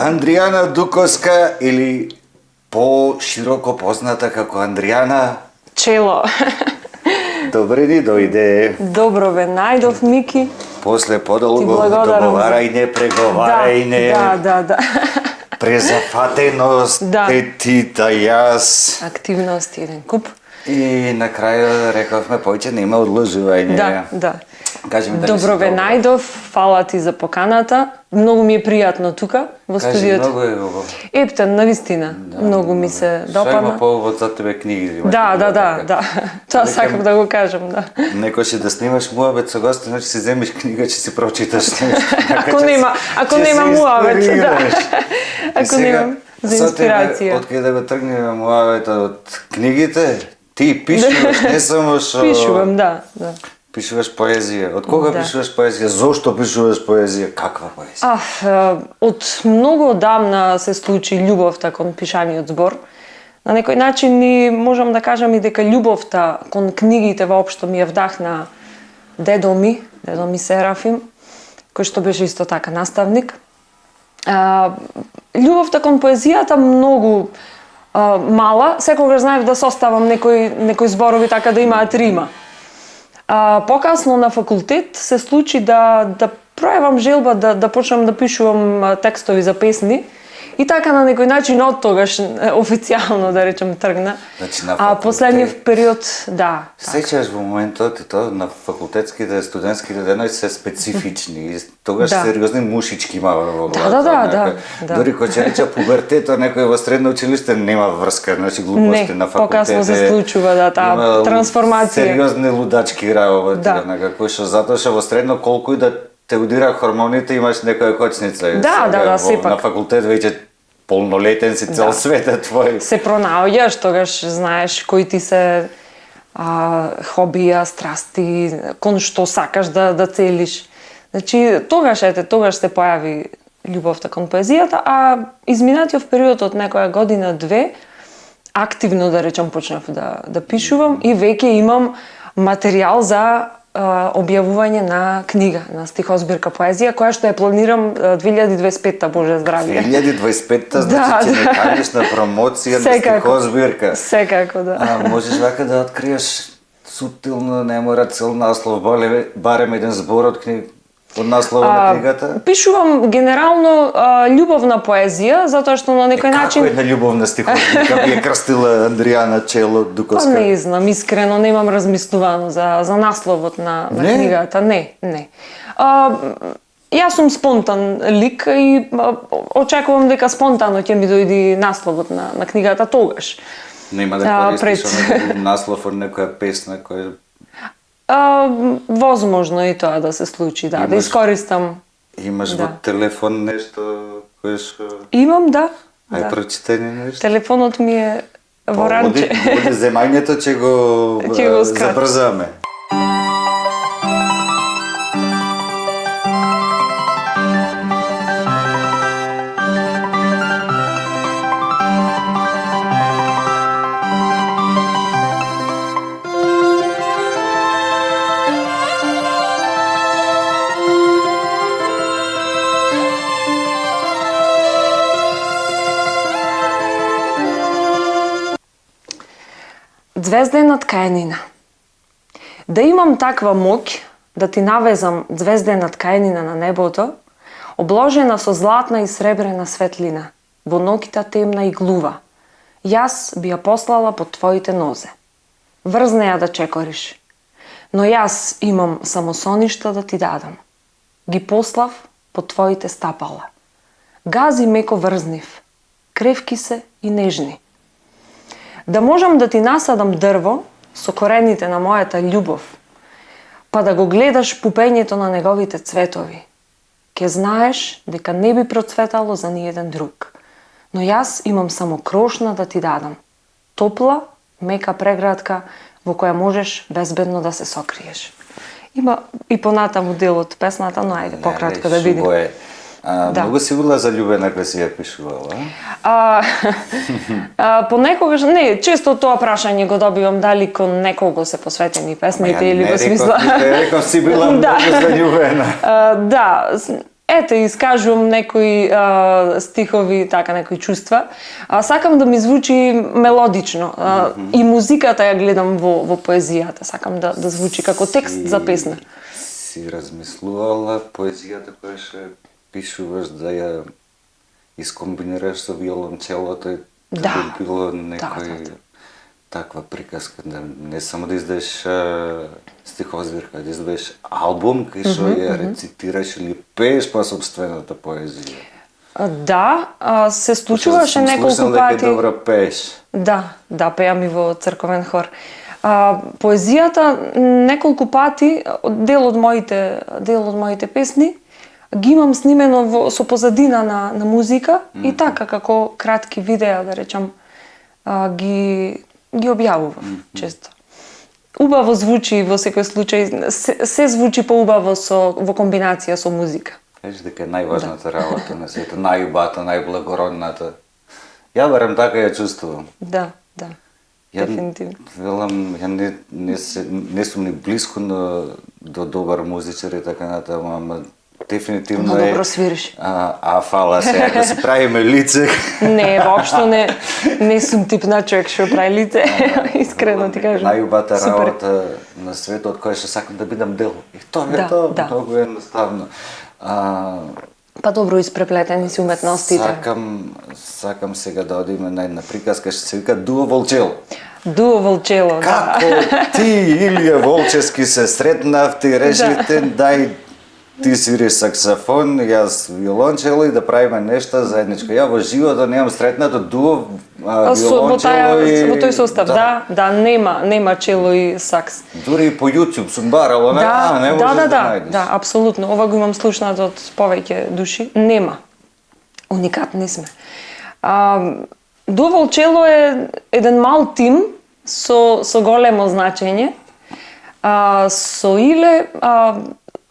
Андријана Дуковска или по-широко позната како Андријана Чело. Добре ни дојде. Добро ве најдов, Мики. После подолго договарање, преговарање. Да. Презафатеност, Да. петита, јас. Активност еден куп. И на крајот рековме повеќе нема одложување. Да. Кажи ми дали Добро ве најдов, фала ти за поканата. Многу ми е пријатно тука во студиото. Кажи, многу е убаво. Ептен, навистина. Многу ми се допадна. Што има повод за тебе книги? Да. Тоа сакам да го кажам, да. Некој ќе да снимаш муабет со гости, значи си земиш книга, ќе си прочиташ. Ако нема муабет, да. Ако нема за инспирација. Откаде да го тргнеме муабетот од книгите, ти пишуваш, не само што... Пишувам, да. Пишуваш поезија. Од кога пишуваш поезија? Зошто пишуваш поезија? Каква поезија? Од многу одамна се случи љубовта кон пишаниот збор. На некој начин и можам да кажам и дека љубовта кон книгите воопшто ми ја вдахна дедо ми Серафим, кој што беше исто така наставник. Љубовта кон поезијата многу мала, секогаш знаев да составам некои зборови така да имаат рима. Покасно на факултет се случи да пројавам желба да почнам да пишувам текстови за песни и така на некој начин од тогаш официјално да речем тргна. Значи на факултет. Последниот период, да. Сеќаш во моментот тоа на факултетските, студентските денови се специфични и тогаш сериозни мушички има во главата. Да. Дори кој ќе рече пубертетот, некој во средно училиште нема врска, значи глупости на факултет. Покасно се случува таа трансформација. Сериозни лудачки работи, некако што затоа што во средно колку и да те удира хормоните имаш некоја кочница. Да, сепак. На факултет веќе полнолетен си, цел свет е твој. Се пронаоѓаш, тогаш знаеш кои ти се хобија, страсти, кон што сакаш да целиш. Значи, тогаш се појави љубовта кон поезијата, а изминатиот период од некоја година-две, активно да речам почнав да пишувам и веќе имам материјал за објавување на книга, на стихозбирка поезија, која што ја планирам 2025-та, Боже здравје. 2025-та, значи ќе не кажеш на промоција на стихозбирка. Секако, да. Можеш вака да откриеш сутилно, не мора цел наслов, барем еден збор од наслова на книгата? Пишувам генерално љубовна поезија, затоа што на некој начин... Како една љубовна стихозбирка би ја крстила Андријана Чело Дуковска? Не знам, искрено немам размислувано за насловот на книгата. Не. Јас сум спонтан лик и очекувам дека спонтано ќе ми дојди насловот на книгата тогаш. Нема да користиш наслов од некоја песна која... Возможно и тоа да се случи, да искористам. Имаш во телефон нешто кое што... Имам, да. Ај прочитай нешто. Телефонот ми е во ранче. Оди земањето ќе го забрзаме. Звездена ткаенина. Да имам таква моќ, да ти навезам звездена ткајнина на небото, обложена со златна и сребрена светлина, во ноќта темна и глува. Јас би ја послала под твоите нозе. Врзне ја да чекориш. Но јас имам само соништа да ти дадам. Ги послав под твоите стапала. Гази меко врзнив, кревки се и нежни. Да можам да ти насадам дрво со корените на мојата љубов, па да го гледаш пупењето на неговите цветови. Ке знаеш дека не би процветало за ниеден друг. Но јас имам само крошна да ти дадам. Топла, мека преградка во која можеш безбедно да се сокриеш. Има и понатаму дел од песната, но ајде пократко да видим. Да. Многу си била заљубена кога си ја пишувала? Понекогаш, не, често тоа прашање го добивам дали кон некого се посветени песните или во смисла... Не реков си била многу заљубена. Да, ете, искажувам некои стихови, така, некои чувства. Сакам да ми звучи мелодично. И музиката ја гледам во поезијата. Сакам да звучи како текст за песна. Си размислувала поезијата која ќе пишуваш да ја искомбинираш со виолончелото и да би било некој таква приказка, да не само да издадеш стихозбирка, да издадеш албум кај што ја рецитираш или пееш по собствената поезија. Да, се случуваше неколку пати. Добро пееш. Да, пеам и во црковен хор. Поезијата неколку пати, дел од моите песни ги имам снимено со позадина на музика и така како кратки видеа, да речам, ги објавувам често. Убаво звучи во секој случај, се звучи поубаво во комбинација со музика. Кажеш дека е најважната работа на светот, најубата, најблагородната. Ја барем така ја чувствувам. Да, дефинитивно. Велам, ја не сум ни близко до добар музичар и така натаму, ама дефинитивно много добро свириш. Фала се, ако си правиме лице. Не, воопшто не сум тип на човек што прави лице, искрено ти кажам. Најубата работа на светот која што сакам да бидам дел. И тоа е тоа, многу едноставно. Па добро испреплетени си уметностите. Сакам сега да одиме на една приказка што се вика Дуо Волчело. Дуо Волчело, да. Како ти и Илија Волчевски се сретнавте и решивте дај ти свириш саксофон, јас виолончело и да правиме нешта заедничко. Ја во животот немам сретнато дуо виолончело и... Во тој состав, да, нема чело и сакс. Дури и по YouTube сум барал, не можеш да најдеш. Да, апсолутно. Ова го имам слушнато од повеќе души. Нема. Уникатни сме. Дуо Волчело е еден мал тим со големо значење. Со Иле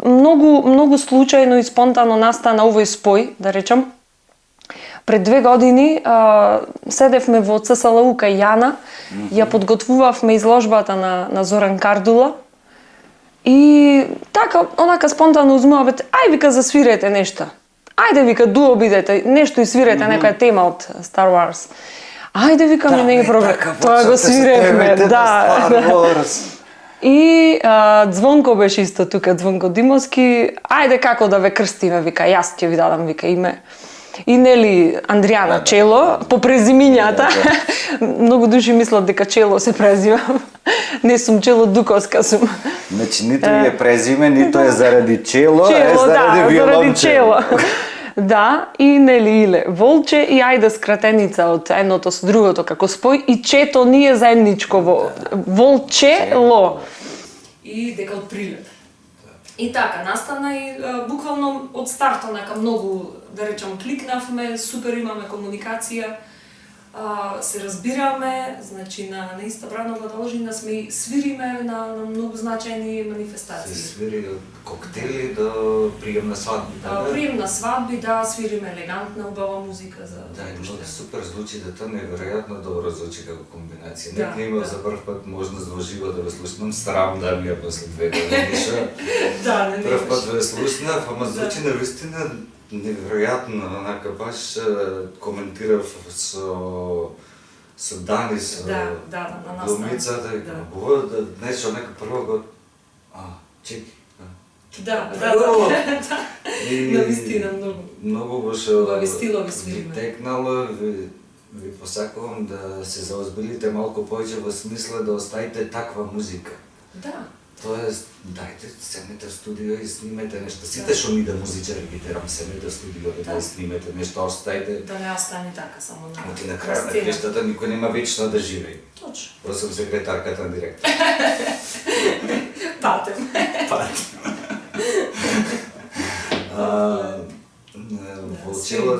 многу случајно и спонтано настана овој спој, да речам. Пред 2 години седевме во ЦСЛУ кај Јана, ја подготвувавме изложбата на Зоран Кардула и така, онака спонтано узмува, ај вика засвирете нешто. Ајде вика дуо бидете, нешто и свирете некоја тема од Star Wars. Ајде викаме не програм. Тоа го свиревме, да. И Звонко беше исто тука, Звонко Димовски, ајде како да ве крстиме, вика, јас ќе ви дадам, вика, име. И нели Андријана Чело, по презимињата. Многу души мислат дека Чело се презимам. Не сум Чело Дуковска сум. Значи, ниту е презиме, ниту е заради Чело, е заради виолончело. Да, и нели Иле Волче и ајде скратеница од едното со другото како спој и чето ние заедничко во Волчело. И дека од прилеп. И така, настана и буквално од стартот нека многу, да речам, кликнавме, супер имаме комуникација, се разбираме, значи на иста бранова должина сме и свириме на многу значајни манифестации. Се свири од коктели до прием на свадби, така? Прием на свадби, да, свириме елегантна, убава музика за... Да, многу супер звучи, да тоа неверојатно добро звучи како комбинација. Нека имав за прв пат можност во живо да ве слушнам, старам да ми ја после 2 години. Да, не прв пат ве слушнав, ама звучи навистина неверојатно, онака баш коментирав со Дани, со глумицата, убаво да нешто нека прво го чеки, Да. И Навистина многу. Многу беше Убави стилови свириме. ви текнало, ви посакувам да се заозбилите малку повеќе во смисла да оставите таква музика. Да. Тоест, дајте, седнете в студио и снимете нешто. Сите што ми да музичари ги терам, седнете в студио да снимете нешто, оставите. Да не остане така само на Оти на крај на крештата никој нема вечно да живее. Точно. Освен секретарката на директор. Патем. Во цело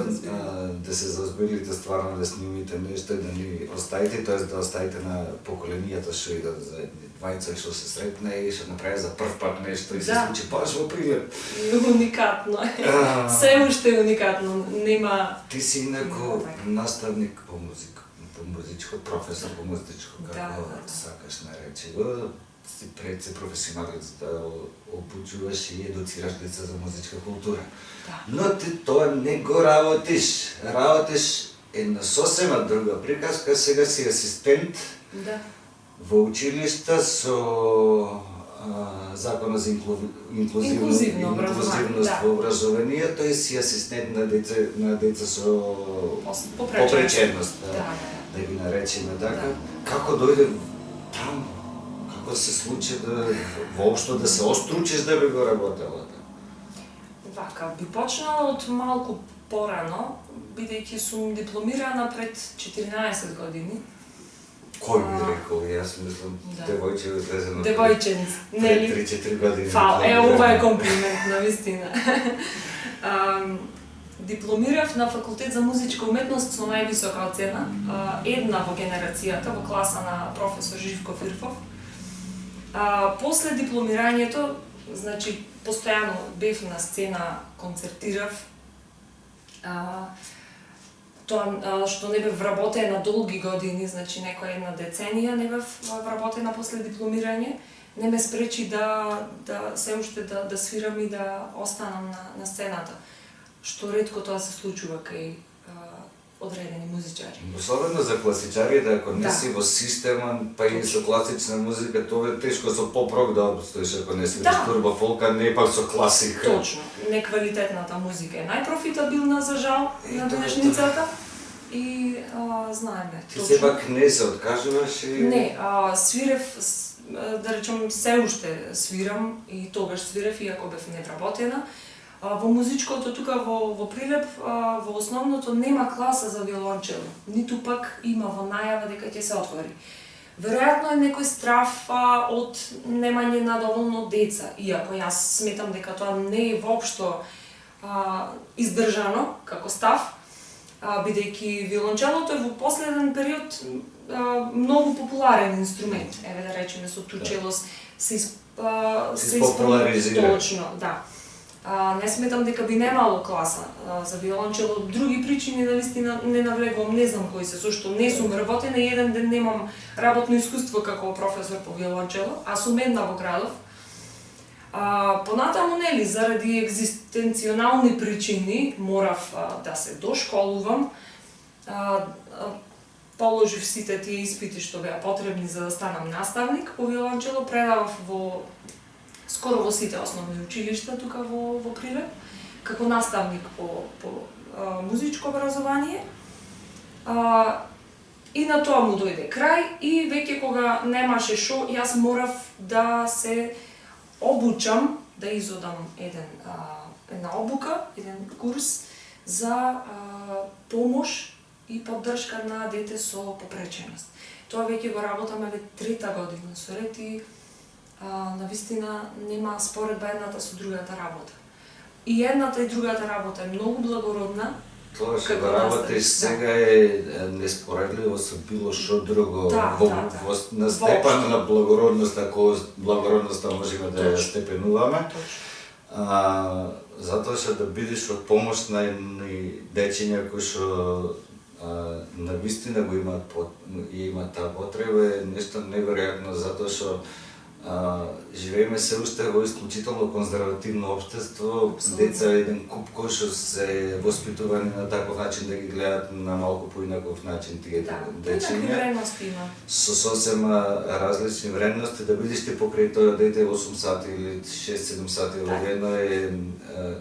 да се заозбилите стварно да снимите нешто и да ни оставите, т.е. да оставите на поколенијата што идат за двајца што се сретне и што направи за прв пат нешто и се случи баш во Прилеп. Уникатно е. Се уште е уникатно. Нема... Ти си инако наставник по музика, по музичко, професор по музичко, како сакаш наречи го. Си пред се професионалец да обучуваш и едуцираш деца за музичка култура. Но ти тоа не го работиш. Работиш една сосема друга приказка, сега си асистент во училишта со Законот за инклузивност во образованието и си асистент на деца со попреченост, да ги наречеме така. Како дојде таму? Како се случи да воопшто да се остручиш да би го работела? Вака, би почнала од малку порано, бидејќи сум дипломирана пред 14 години. Кој би рекол? Јас мислам, девојче излезено Девојченц, нели? 3-4 години. Ова е комплимент, навистина. Дипломирав на факултет за музичка уметност со највисока оцена, една во генерацијата, во класа на професор Живко Фирфов. После дипломирањето, значи, постојано бев на сцена, концертирав. Тоа што не бев вработена долги години, значи некоја една деценија не бев вработена после дипломирање, не ме спречи да се уште да свирам и да останам на сцената. Што ретко тоа се случува кај одредени музичари. Особено за класичарите, ако не си во система, па и со класична музика, тоа е тешко со поп-рок да обстоиш, ако не свириш турбо фолка, не пак со класика. Точно. Неквалитетната музика е најпрофитабилна за жал на денешницата и знаеме. Ти сепак не се откажуваш и... Не, свирев, да речем, се уште свирам и тогаш свирев, иако бев невработена. Во музичкото тука во Прилеп, во основното нема класа за виолончело, ниту пак има во најава дека ќе се отвори. Веројатно е некој страф од немање на доволно деца, иако јас сметам дека тоа не е воопшто издржано како став, бидејќи виолончелото е во последен период многу популарен инструмент. Еве да речеме со тучело се популаризира. Точно, да. Не сметам дека би немало класа за виолончело. Други причини навистина не навлегувам, не знам кои се, зашто не сум работена и еден ден немам работно искуство како професор по виолончело, а сум една во градов. Понатаму, нели, заради екзистенционални причини морав да се дошколувам. Положив сите тие испити што беа потребни за да станам наставник по виолончело, предавав скоро во сите основни училишта тука во Прилеп, како наставник по музичко образование. И на тоа му дојде крај и веќе кога немаше шо, јас морав да се обучам, да изодам една обука, еден курс за помош и поддршка на дете со попреченост. Тоа веќе го работаме трета година со ред и навистина нема споредба едната со другата работа. И едната и другата работа е многу благородна. Тоа што го работиш сега е неспоредливо со било што друго на степен на благородност, ако благородноста можеме да ја степенуваме. Затоа што да бидеш од помош на едни дечиња кои што навистина го имаат таа потреба е нешто неверојатно, затоа што Живееме се уште во исклучително конзервативно општество, деца еден куп кои што се воспитувани на таков начин да ги гледаат на малку поинаков начин тие дечиња. Вредности има. Со сосема различни вредности, да бидеш ти покрај тоа дете 8 сати или 6-7 сати во дено е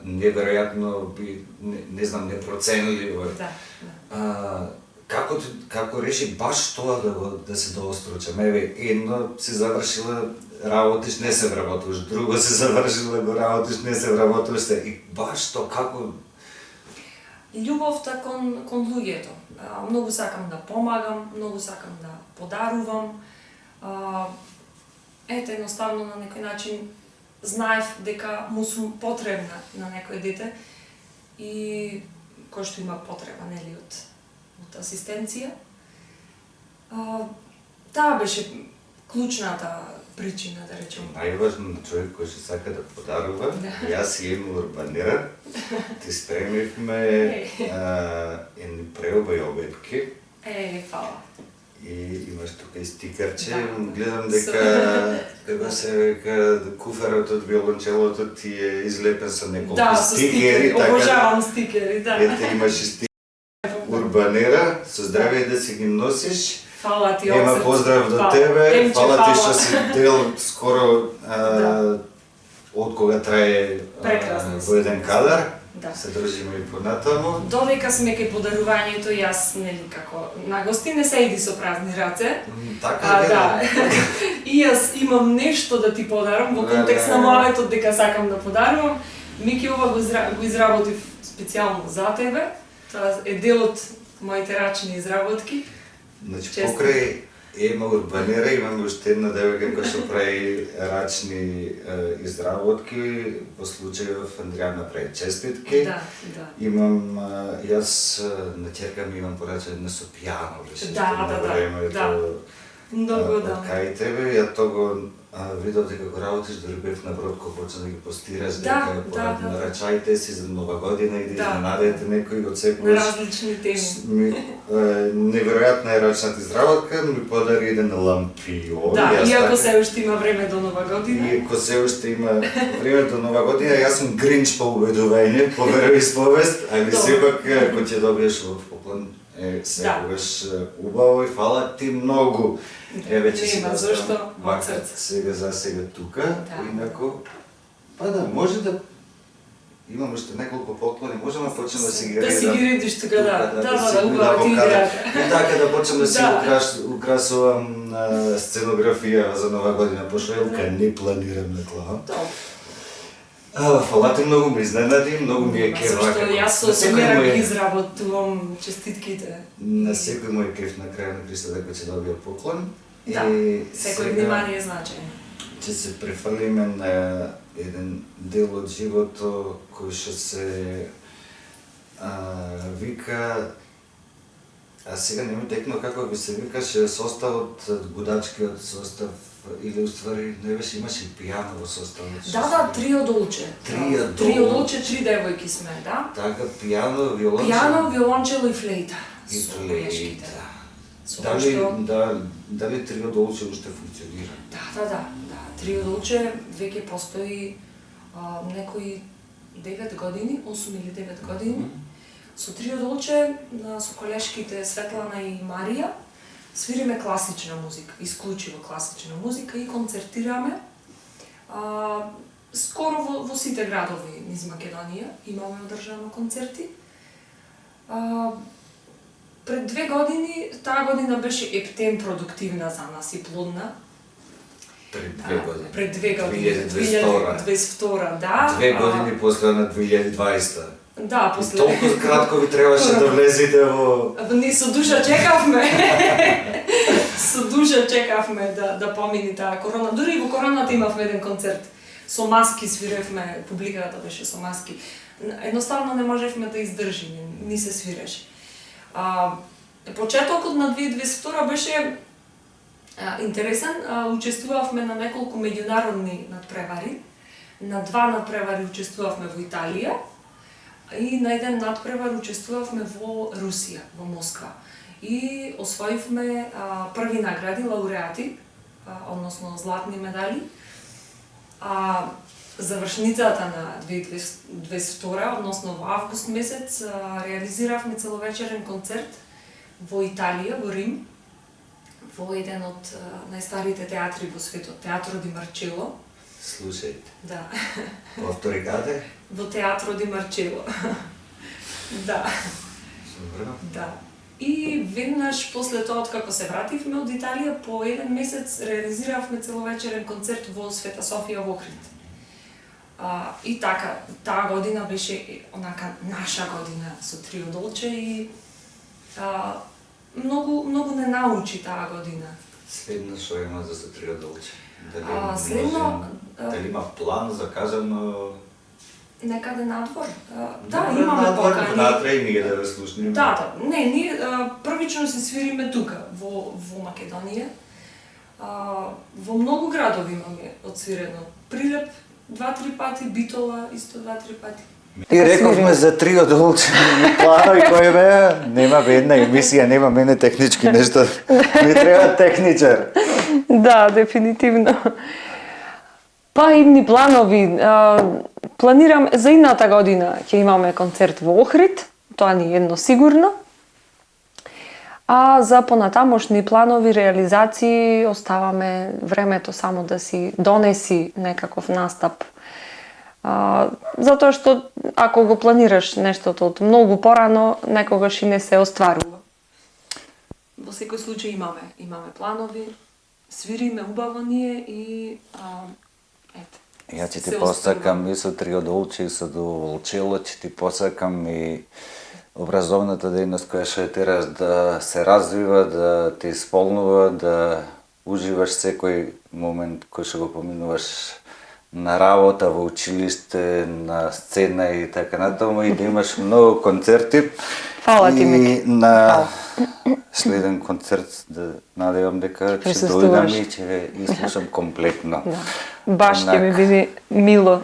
неверојатно, не знам, непроценливо. Како реши баш тоа да се доостручам? Еве, едно си завршила, работиш, не се вработуваш, друго си завршила, го работиш, не се вработуваш, и баш тоа како... Љубовта кон луѓето. Многу сакам да помагам, многу сакам да подарувам. Ете, едноставно на некој начин знаев дека му сум потребна на некој дете и кој што има потреба, нели, од асистенција. Таа беше клучната причина, да речем. Најважно на човек кој што сака да подарува, јас и Емо Урбанера ти спремивме едни преобај обетки. Фала. И имаш тука и стикерче, гледам дека, како се века, куферот од виолончелото ти е излепен со неколку стикери. Да, со стикери, обожавам стикери, да. Ете, имаш и стикери. Урбанера, со здравие да си ги носиш. Фала ти, Ема поздрав до тебе, фала ти што си дел скоро од кога трае во еден кадар. Се држиме и понатаму. Додека сме кај подарувањето, јас, нели, како на гости не се иди со празни раце. Така е. И јас имам нешто да ти подарам во контекст на мојот дека сакам да подарувам. Мики ова го изработив специјално за тебе. Тоа е дел од моите рачни изработки. Значи, покрај Ема Урбанера имаме уште една девојка која што прави рачни изработки, по случајов Андријана прави честитки. Да. Имам, јас на ќерка ми имам порачено со пијано, беше на времето. Многу да. Кај тебе, ја того видов дека го работиш, дори бев на Бродко, почна да ги постираш, дека нарачајте си за Нова година и да изненадете некој го цекуваш. На различни теми. Неверојатна е рачната изработка, ми подари еден лампион. Да, иако се уште има време до Нова година. Иако се уште има време до Нова година, јас сум гринч по убедување, по вероисповест, али сепак кога ќе добиеш во поклон, секогаш убаво и фала ти многу. Веќе си зашто макар сега за сега тука, инако, па да, може да имам уште неколку поклони, можем да почнем да си ги редам. Да си ги редиш тука, да, убава ти идејата. И така да почнем да си украсувам сценографија за Нова година, пошто Елка не планирам да клавам. Фала ти многу ме изненади, многу ми е кеф. Зашто јас со Семера ги изработувам честитките. На секој мој кеф на крај на кристата кој ќе добија поклон. Да, секој внимание е значајно. Ќе се префрлиме на еден дел од живото кој што се вика, сега не ми текно како би се викаше составот, гудачкиот состав, или уствари не беше, имаше и пијано во составот. Да, трио долче. Трио долче, 3 девојки сме, да. Така, пијано, виолончело. Пијано, виолончело и флейта. И флейта. Дали трио долче уште функционира? Да. Трио долче веќе постои некои 9 години, 8 или 9 години. Со трио долче, со колешките Светлана и Марија, свириме класична музика, исклучиво класична музика и концертираме. Скоро во сите градови низ Македонија имаме одржано концерти. Пред 2 години, таа година беше ептен продуктивна за нас и плодна. Пред 2 години. 2022, да. 2 години после на 2020. Да, после... Толку кратко ви требаше да влезете во... Ние со душа чекавме. Со душа чекавме да помини таа корона. Дури и во короната имавме еден концерт. Со маски свиревме, публиката беше со маски. Едноставно не можевме да издржиме, ни се свиреше. Почетокот на 2022 беше интересен. Учествувавме на неколку меѓународни надпревари. На 2 надпревари учествувавме во Италија и на еден надпревар учествувавме во Русија, во Москва. И освоивме први награди, лауреати односно златни медали. Завршницата на 2022, односно во август месец, реализиравме целовечерен концерт во Италија, во Рим, во еден од најстарите театри во светот, Театро ди Марчело. Слушајте. Да. Повтори каде? Во Театро ди Марчело. Да. Добро. Да. И веднаш после тоа, откако се вративме од Италија, по еден месец реализиравме целовечерен концерт во Света Софија во Охрид. И така, таа година беше онака наша година со Трио Долче и многу не научи таа година. Следно што има за Трио Долче? Дали има план закажано? Некаде надвор. Да, имаме покани. Внатре и ние да ве слушнеме. Да. Не, ние првично се свириме тука, во Македонија. Во многу градови имаме отсвирено. Прилеп 2-3 пати, Битола исто 2-3 пати. И рековме за Трио Долче планови кои беа, нема една емисија, нема мене технички нешто. Ми треба техничар. Да, дефинитивно. Па идни планови. Планирам за идната година ќе имаме концерт во Охрид, тоа ни е едно сигурно. А за понатамошни планови, реализации оставаме времето само да си донеси некаков настап. Затоа што ако го планираш нештото од многу порано, некогаш и не се остварува. Во секој случај имаме планови, свириме убаво ние и ете. Ја ќе ти посакам и со Трио Долче и со Волчело, ќе ти посакам и образовната дејност која ќе тераш да се развива, да те исполнува, да уживаш секој момент кој ќе го поминуваш на работа, во училиште, на сцена и така натаму, и да имаш многу концерти. Фала ти, Мики. И на следен концерт да надевам дека ќе дојдам и ќе изслушам комплетно. Да. Баш ќе ми биде мило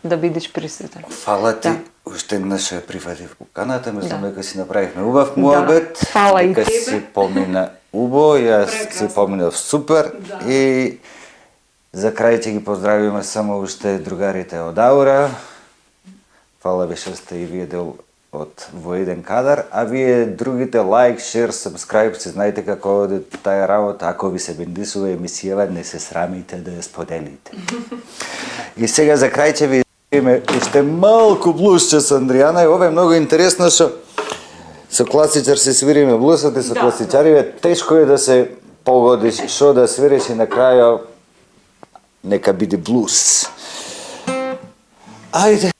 да бидеш присутен. Фала ти, уште еднаш ја прифатив поканата, мислам дека си направивме убав муабет, Фала и дека тебе. си помина убаво, јас си поминав супер и за крај ќе ги поздравиме само уште другарите од Аура. Фала ви што сте и вие дел од во еден кадар, а вие другите лайк, шер, сабскрайб, се знаете како оде таа работа, ако ви се бендисува емисијава, не се срамите да ја споделите. И сега за крај ќе ви име уште малку блусче со Андријана, и ова е многу интересно што со класичар се свириме блусот и со класичариве тешко е да се погодиш што да свириш и на крајот нека биде блус. Ајде.